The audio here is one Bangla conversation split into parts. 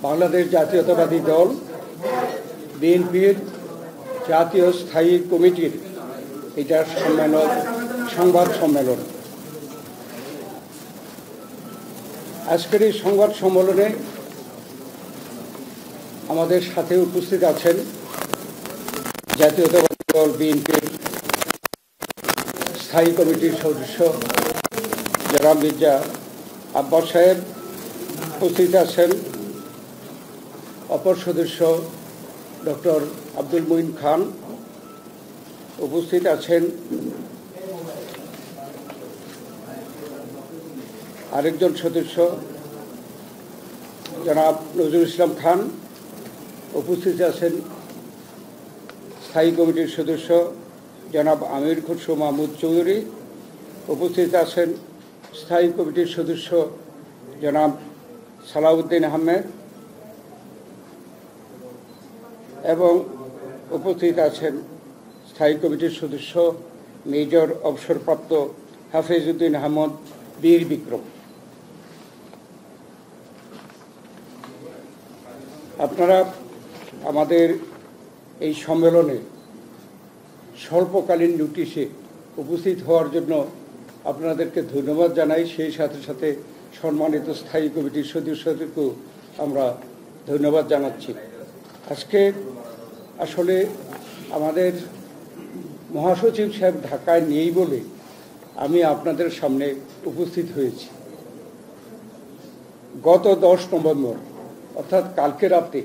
বাংলাদেশ জাতীয়তাবাদী দল বিএনপির জাতীয় স্থায়ী কমিটির এটা সংবাদ সম্মেলন। আজকের এই সংবাদ সম্মেলনে আমাদের সাথে উপস্থিত আছেন জাতীয়তাবাদী দল বিএনপির স্থায়ী কমিটির সদস্য জনাব মির্জা আব্বাস সাহেব, উপস্থিত আছেন অপর সদস্য ডক্টর আব্দুল মুইন খান, উপস্থিত আছেন আরেকজন সদস্য জনাব নজরুল ইসলাম খান, উপস্থিত আছেন স্থায়ী কমিটির সদস্য জনাব আমির খুসরো মাহমুদ চৌধুরী, উপস্থিত আছেন স্থায়ী কমিটির সদস্য জনাব সালাউদ্দিন আহমেদ এবং উপস্থিত আছেন স্থায়ী কমিটির সদস্য মেজর অবসরপ্রাপ্ত হাফিজউদ্দিন আহমদ বীর বিক্রম। আপনারা আমাদের এই সম্মেলনে স্বল্পকালীন নোটিশে উপস্থিত হওয়ার জন্য আপনাদেরকে ধন্যবাদ জানাই। সেই সাথে সাথে সম্মানিত স্থায়ী কমিটির সদস্যদেরকেও আমরা ধন্যবাদ জানাচ্ছি। আজকে আসলে আমাদের মহাসচিব সাহেব ঢাকায় নেই বলে আমি আপনাদের সামনে উপস্থিত হয়েছি। গত 10 নভেম্বর অর্থাৎ কালকে রাতে,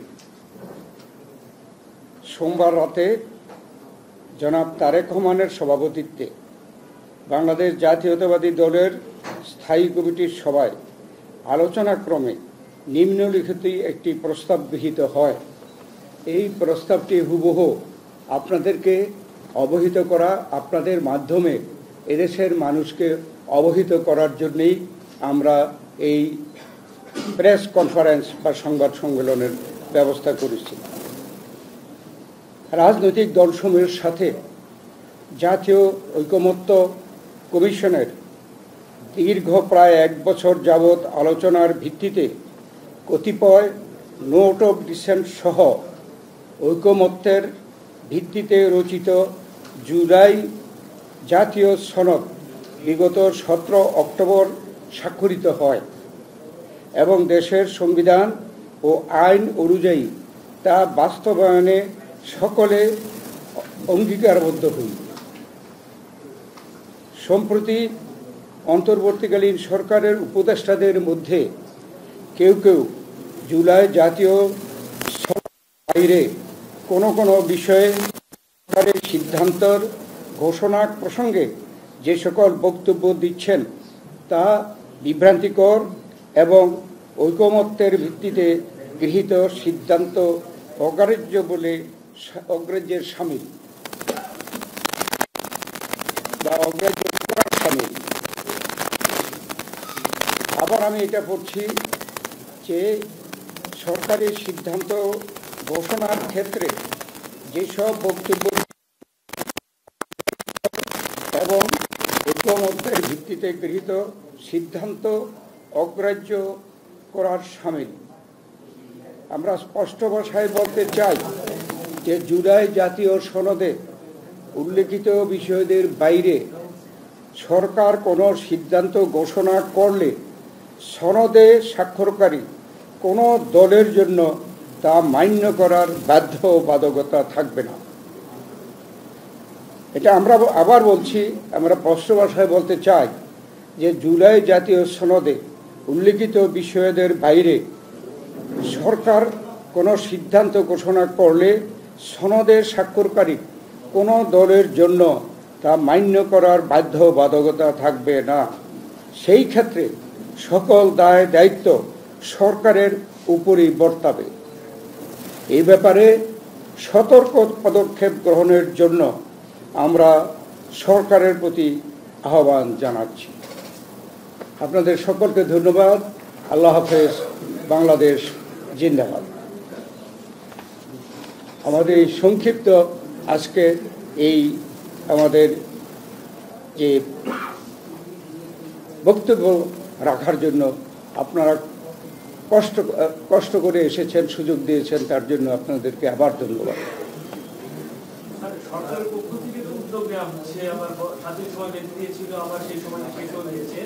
সোমবার রাতে জনাব তারেক রহমানের সভাপতিত্বে বাংলাদেশ জাতীয়তাবাদী দলের স্থায়ী কমিটির সভায় আলোচনাক্রমে নিম্নলিখিত একটি প্রস্তাব গৃহীত হয়। এই প্রস্তাবটি হুবহু আপনাদেরকে অবহিত করা, আপনাদের মাধ্যমে এদেশের মানুষকে অবহিত করার জন্যই আমরা এই প্রেস কনফারেন্স বা সংবাদ সম্মেলনের ব্যবস্থা করেছি। রাজনৈতিক দলসমূহের সাথে জাতীয় ঐকমত্য কমিশনের দীর্ঘ প্রায় 1 বছর যাবৎ আলোচনার ভিত্তিতে কতিপয় নোট অফ ডিসেন্ট সহ ঐকমত্যের ভিত্তিতে রচিত জুলাই জাতীয় সনদ বিগত 17 অক্টোবর স্বাক্ষরিত হয় এবং দেশের সংবিধান ও আইন অনুযায়ী তা বাস্তবায়নে সকলে অঙ্গীকারবদ্ধ হই। সম্প্রতি অন্তর্বর্তীকালীন সরকারের উপদেষ্টাদের মধ্যে কেউ কেউ জুলাই জাতীয় বাইরে কোনো বিষয়ে সরকারের সিদ্ধান্তর ঘোষণা প্রসঙ্গে যে সকল বক্তব্য দিচ্ছেন তা বিভ্রান্তিকর এবং ঐকমত্যের ভিত্তিতে গৃহীত সিদ্ধান্ত অগ্রাহ্যের শামিল বা অগ্রাহ্য করার শামিল। আবার আমি এটা পড়ছি যে সরকারের সিদ্ধান্ত ঘোষণার ক্ষেত্রে যেসব বক্তব্য এবং ঐকমত্যের ভিত্তিতে গৃহীত সিদ্ধান্ত অগ্রাহ্য করার শামিল। আমরা স্পষ্ট ভাষায় বলতে চাই যে জুলাই জাতীয় সনদে উল্লেখিত বিষয়দের বাইরে সরকার কোনো সিদ্ধান্ত ঘোষণা করলে সনদে স্বাক্ষরকারী কোনো দলের জন্য তা মান্য করার বাধ্যবাধকতা থাকবে না। এটা আমরা আবার বলছি, আমরা স্পষ্ট ভাষায় বলতে চাই যে জুলাই জাতীয় সনদে উল্লেখিত বিষয়দের বাইরে সরকার কোনো সিদ্ধান্ত ঘোষণা করলে সনদে স্বাক্ষরকারী কোনো দলের জন্য তা মান্য করার বাধ্যবাধকতা থাকবে না। সেই ক্ষেত্রে সকল দায় দায়িত্ব সরকারের উপরই বর্তাবে। এই ব্যাপারে সতর্ক পদক্ষেপ গ্রহণের জন্য আমরা সরকারের প্রতি আহ্বান জানাচ্ছি। আপনাদের সকলকে ধন্যবাদ। আল্লাহ হাফেজ। বাংলাদেশ জিন্দাবাদ। আমাদের এই সংক্ষিপ্ত আজকে এই আমাদের যে বক্তব্য রাখার জন্য আপনারা কষ্ট করে এসেছেন, সুযোগ দিয়েছেন, তার জন্য আপনাদেরকে আবার ধন্যবাদ। সরকারের পক্ষ থেকে তো উদ্যোগ নেওয়া হচ্ছে, আবার হাতে সময় বেঁধে দিয়েছিল, আবার সেই সময় শেষও হয়েছে।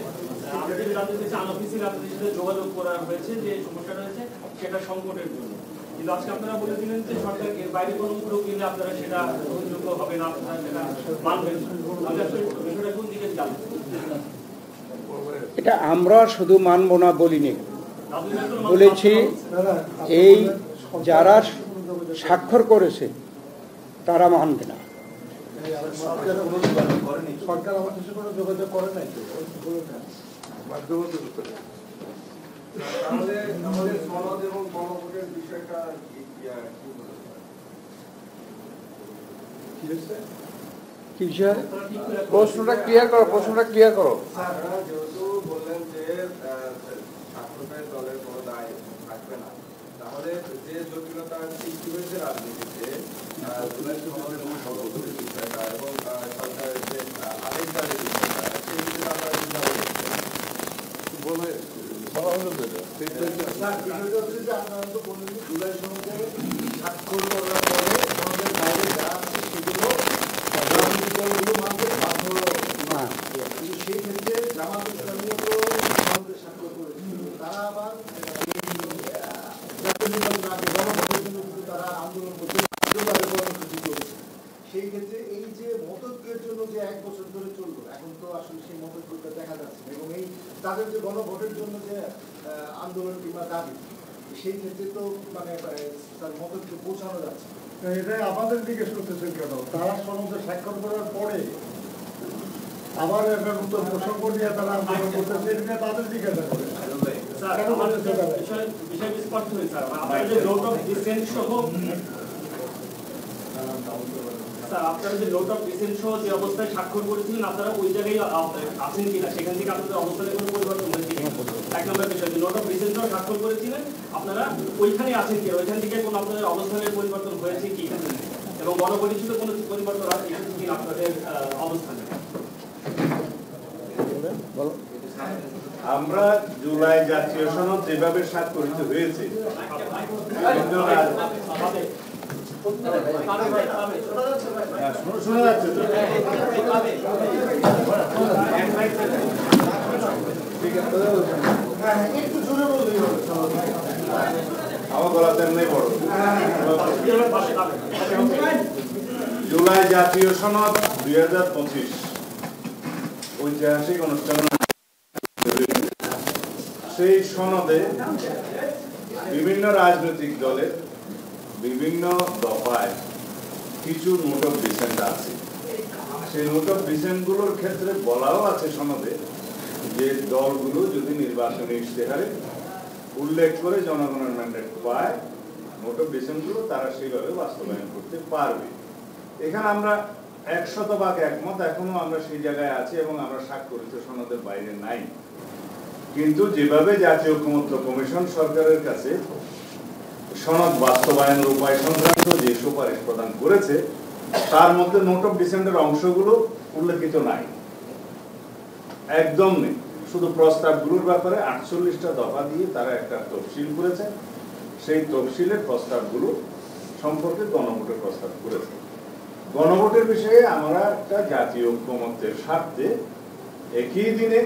আমরা যেটা জানতে চাইছি, আনঅফিসিয়াল আপনাদের সাথে যোগাযোগ করা হয়েছে যে সমস্যাটা হয়েছে সেটা সংকটের জন্য, কিন্তু আজকে আপনারা বলে দিলেন যে সরকার এর বাইরে কোনো উদ্যোগ নিলে আপনারা সেটা গ্রহণযোগ্য হবে না, আপনারা সেটা মানবেন না। তাহলে আসলে বিষয়টা কোন দিকে যাবে? এটা আমরা শুধু মানব না বলিনি, বলেছি এই যারা স্বাক্ষর করেছে তারা মানবে না। সরকার আমাদের সাথে কোনো যোগাযোগ করে নাই। আমাদের সনদ এবং গণভোটের বিষয়টা কি বিষয়? প্রশ্নটা ক্লিয়ার করো। যেহেতু বললেন যে ছাত্রদের দলের কোনো দায় থাকবে না, তাহলে যে জটিলতা সৃষ্টি হয়েছে রাজনীতিতে জুলাই সনদের বিষয়টা এবং সরকারের যে আদেশ জারির বিষয়টা, সেই বিষয়ে আপনারা চিন্তা বিষয়টা হচ্ছে যে আপনারা তো বললেন জুলাই সনদে স্বাক্ষর করার পরে সনদের বাইরে যা আছে সেগুলো রাজনৈতিক দলগুলো মানতে বাধ্য না। কিন্তু সেই ক্ষেত্রে জামাত ইসলামীও তো সনদে স্বাক্ষর করেছিল, তারা আবার জাতীয় নির্বাচন আগে গণভোটের জন্য কিন্তু তারা আন্দোলন করতে কর্মসূচি করেছে। সেই ক্ষেত্রে এই যে মতৈক্যের জন্য যে 1 বছর ধরে চললো, এখন তো আসলে সেই মতৈক্যটা দেখা যাচ্ছে না, এবং এই তাদের যে গণভোটের জন্য যে আন্দোলন কিংবা দাবি, সেই ক্ষেত্রে তো মানে তার মতৈক্য পৌঁছানো যাচ্ছে। এটাই আমাদের দিকে শুনতেছেন কেন? তারা সনদে স্বাক্ষর করার পরে আবার একটা নতুন প্রসঙ্গ নিয়ে তারা আন্দোলন করতেছে, এটা তাদের দিকে আপনারা যে নোট অফ ডিসেন্ট সহ যে অবস্থায় স্বাক্ষর করেছিলেন, আপনারা ওই জায়গায় আছেন কিনা, সেখান থেকে আপনাদের অবস্থানে কোনো পরিবর্তন হয়েছে কিনা? 1 নম্বর বিষয়, নোট অফ ডিসেন্ট সহ স্বাক্ষর করেছিলেন, আপনারা ওইখানে আছেন কিনা, ওইখান থেকে কোনো আপনাদের অবস্থানের পরিবর্তন হয়েছে কি, এবং গণপরিষদে কোনো পরিবর্তন আছে কিনা আপনাদের অবস্থানে? আমরা জুলাই জাতীয় সনদ যেভাবে স্বাক্ষরিত হয়েছে, শোনা যাচ্ছে তো? আমার গলা তেমনি বড়। জুলাই জাতীয় সনদ 2025 ঐতিহাসিক অনুষ্ঠান। সেই সনদে বিভিন্ন রাজনৈতিক দলের বিভিন্ন দফায় কিছু নোট অফ ডিসেন্ট আছে। সেই নোট অফ ডিসেন্ট গুলোর ক্ষেত্রে বলাও আছে সনদে যে দলগুলো যদি নির্বাচনী ইশতেহারে উল্লেখ করে জনগণের ম্যান্ডেট পায়, নোট অফ ডিসেন্ট গুলো তারা সেইভাবে বাস্তবায়ন করতে পারবে। এখানে আমরা 100% একমত, এখনো আমরা সেই জায়গায় আছি এবং আমরা স্বাক্ষরিত সনদের বাইরে নাই। কিন্তু যেভাবে জাতীয় ঐকমত্য কমিশন সরকারের কাছে সনদ বাস্তবায়নের উপায় সংক্রান্ত যে সুপারিশ প্রদান করেছে, তার মধ্যে নোট অফ ডিসেন্টের অংশগুলো উল্লেখিত নাই, একদম নেই। শুধু প্রস্তাবগুলোর ব্যাপারে 48টা দফা দিয়ে তারা একটা তফসিল করেছে, সেই তফসিলের প্রস্তাবগুলো সম্পর্কে গণভোটের প্রস্তাব করেছে। গণভোটের বিষয়ে আমরা একটা জাতীয় ঐকমত্যের স্বার্থে একই দিনে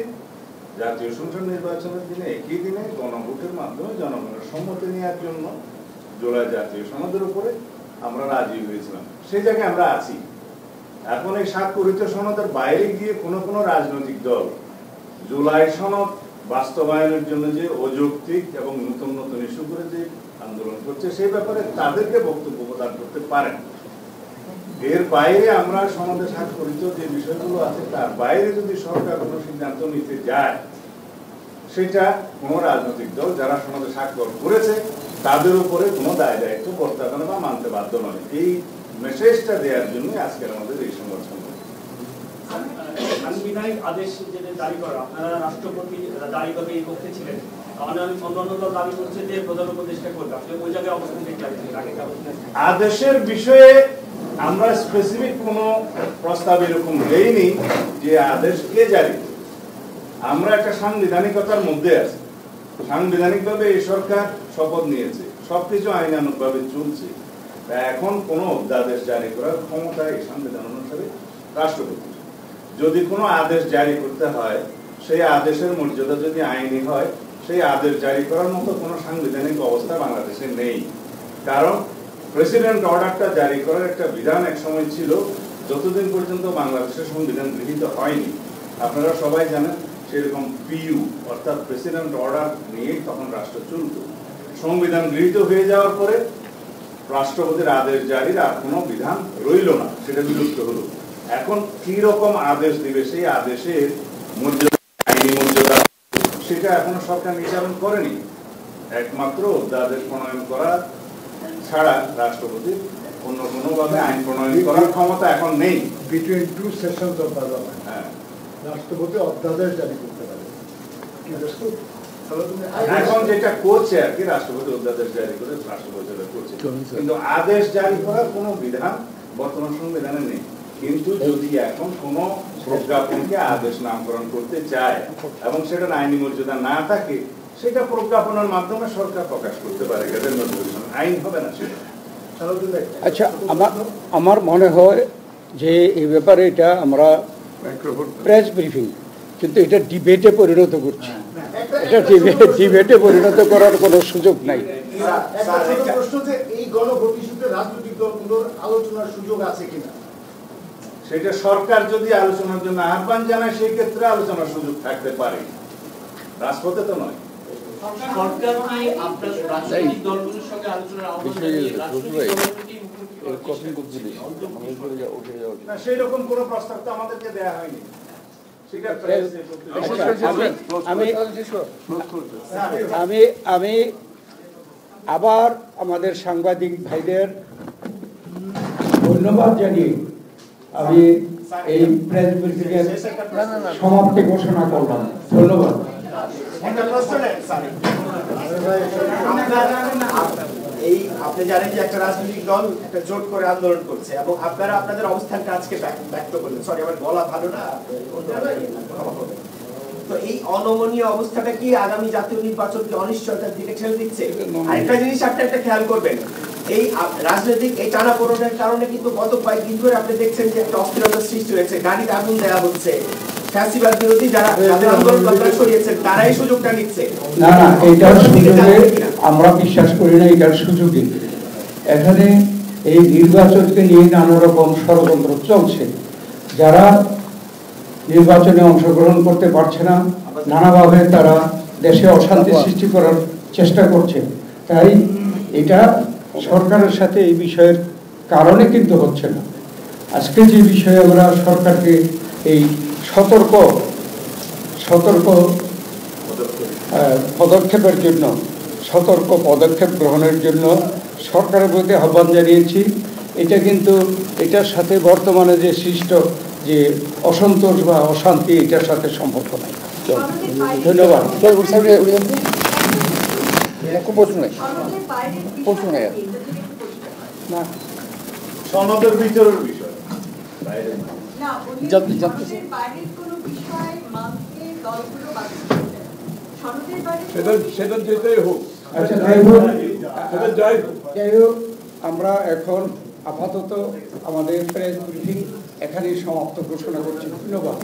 জাতীয় সংসদ নির্বাচনের দিনে একই দিনে গণভোটের মাধ্যমে জনগণের সম্মতি নেওয়ার জন্য জুলাই জাতীয় সনদের উপরে আমরা রাজি হয়েছিলাম। সেই জায়গায় আমরা আছি। এখন এই স্বাক্ষরিত সনদের বাইরে গিয়ে কোনো রাজনৈতিক দল জুলাই সনদ বাস্তবায়নের জন্য যে অযৌক্তিক এবং নতুন নতুন ইস্যু করে যে আন্দোলন করছে, সেই ব্যাপারে তাদেরকে বক্তব্য প্রদান করতে পারেন। এর বাইরে আমরা সনদে স্বাক্ষরিত যে বিষয়গুলো আছে তার বাইরে যদি সরকার কোনো সিদ্ধান্ত নিতে যায়, সেটা কোনো রাজনৈতিক দল যারা সনদে স্বাক্ষর করেছে তাদের উপরে কোনো দায় দায়িত্ব করতে হবে না বা মানতে বাধ্য নয়। এই মেসেজটা দেওয়ার জন্য আজকের আমাদের এই সংগঠন। সাংবিধানিক আদেশ যেটা জারি করা, আপনারা রাষ্ট্রপতি জারি করবে এই পক্ষে ছিলেন, অন্যান্য দল দাবি করছে যে প্রধান উপদেষ্টা করবে, আসলে ওই জায়গায় অবস্থান দেখতে আদেশের বিষয়ে আমরা স্পেসিফিক কোনো প্রস্তাব এরকম দেইনি যে আদেশ কে জারি। আমরা একটা সাংবিধানিকতার মধ্যে আছি, সাংবিধানিকভাবে এই সরকার শপথ নিয়েছে, সবকিছু আইনানুগভাবে চলছে। তা এখন কোনো অধ্যাদেশ জারি করার ক্ষমতা এই সংবিধান অনুসারে রাষ্ট্রপতি। যদি কোনো আদেশ জারি করতে হয়, সেই আদেশের মর্যাদা যদি আইনি হয়, সেই আদেশ জারি করার মতো কোনো সাংবিধানিক অবস্থা বাংলাদেশে নেই। কারণ প্রেসিডেন্ট অর্ডারটা জারি করার একটা বিধান এক সময় ছিল, যতদিন পর্যন্ত বাংলাদেশের সংবিধান গৃহীত হয়নি। আপনারা সবাই জানেন, সেরকম পিইউ অর্থাৎ প্রেসিডেন্ট অর্ডার নিয়েই তখন রাষ্ট্র চলত। সংবিধান গৃহীত হয়ে যাওয়ার পরে রাষ্ট্রপতির আদেশ জারির আর কোনো বিধান রইল না, সেটা বিলুপ্ত হলো। এখন কি রকম আদেশ দিবে, সেই আদেশের মর্যাদা, আইনি মর্যাদা, সেটা এখনো সরকার নির্ধারণ করেনি। একমাত্র অধ্যাদেশ প্রণয়ন করা ছাড়া রাষ্ট্রপতির অন্য কোনোভাবে আইন প্রণয়ন করার ক্ষমতা এখন নেই। Between two sessions of parliament রাষ্ট্রপতি অধ্যাদেশ জারি করতে পারে। এখন যেটা করছে আর কি, রাষ্ট্রপতি অধ্যাদেশ জারি করে রাষ্ট্রপতি করছে, কিন্তু আদেশ জারি করার কোনো বিধান বর্তমান সংবিধানে নেই। কিন্তু যদি এখন কোনো প্রজ্ঞাপনকে আদেশ নামকরণ করতে চায় এবং সেটার আইনি মর্যাদা না থাকে, সেটা প্রজ্ঞাপনের মাধ্যমে সরকার প্রকাশ করতে পারে, আইন হবে না সেটা। আচ্ছা, আমার মনে হয় যে এই ব্যাপারে এটা আমরা প্রেস ব্রিফিং, কিন্তু এটা ডিবেটে পরিণত করছি। এটা ডিবেটে পরিণত করার কোনো সুযোগ নাই। প্রশ্ন যে এই গণভোট ইস্যুতে রাজনৈতিক দলগুলোর আলোচনার সুযোগ আছে কিনা, সেটা সরকার যদি আলোচনার জন্য আহ্বান জানায়, সেই ক্ষেত্রে আলোচনার সুযোগ থাকতে পারে, রাজপথে তো নয়। সরকার কি আপনার রাজনৈতিক দলগুলোর সঙ্গে আলোচনার আহ্বান জানিয়ে রাষ্ট্রপতি সেই রকম কোনো প্রস্তাব তো আমাদেরকে দেয়া হয়নি। আমি আবার আমাদের সাংবাদিক ভাইদের ধন্যবাদ জানিয়ে আমি এই প্রেস ব্রিফিংয়ের সমাপ্তি ঘোষণা করলাম। ধন্যবাদ। এই আপনি জানেন যে একটা রাজনৈতিক দল একটা জোট করে আন্দোলন করছে এবং আপনারা আপনাদের অবস্থানটা আজকে ব্যক্ত করলেন। সরি, আমার গলা ভালো না, তো এই অনমনীয় অবস্থাটা কি আগামী জাতীয় নির্বাচনকে অনিশ্চয়তার দিকে ঠেলে দিচ্ছে? আরেকটা জিনিস আপনি একটা খেয়াল করবেন, এই রাজনৈতিক এই টানাপোড়েনের কারণে কিন্তু গত কয়েকদিন ধরে আপনি দেখছেন যে একটা অস্থিরতার সৃষ্টি হয়েছে, গাড়িতে আগুন দেওয়া হচ্ছে, ফ্যাসিবাদ বিরোধী যারা আন্দোলন আপনারা সরিয়েছেন তারাই সুযোগটা নিচ্ছে। না না, এটার সুযোগে আমরা বিশ্বাস করি না, এটার সুযোগে এখানে এই নির্বাচনকে নিয়ে নানা রকম ষড়যন্ত্র চলছে। যারা নির্বাচনে অংশগ্রহণ করতে পারছে না, নানাভাবে তারা দেশে অশান্তি সৃষ্টি করার চেষ্টা করছে। তাই এটা সরকারের সাথে এই বিষয়ের কারণে কিন্তু হচ্ছে না। আজকে যে বিষয়ে আমরা সরকারকে এই সতর্ক পদক্ষেপের জন্য, সতর্ক পদক্ষেপ গ্রহণের জন্য সরকারের প্রতি আহ্বান জানিয়েছি। এটা কিন্তু এটার সাথে বর্তমানে যে সৃষ্ট যে অসন্তোষ বা অশান্তি, এটার সাথে সম্পর্ক নাই। ধন্যবাদ। সনদের ভিতরের বিষয়, সেটা যেটাই হোক, যাই হোক, আমরা এখন আপাতত আমাদের প্রেস ব্রিফিং এখানেই সমাপ্ত ঘোষণা করছি। ধন্যবাদ।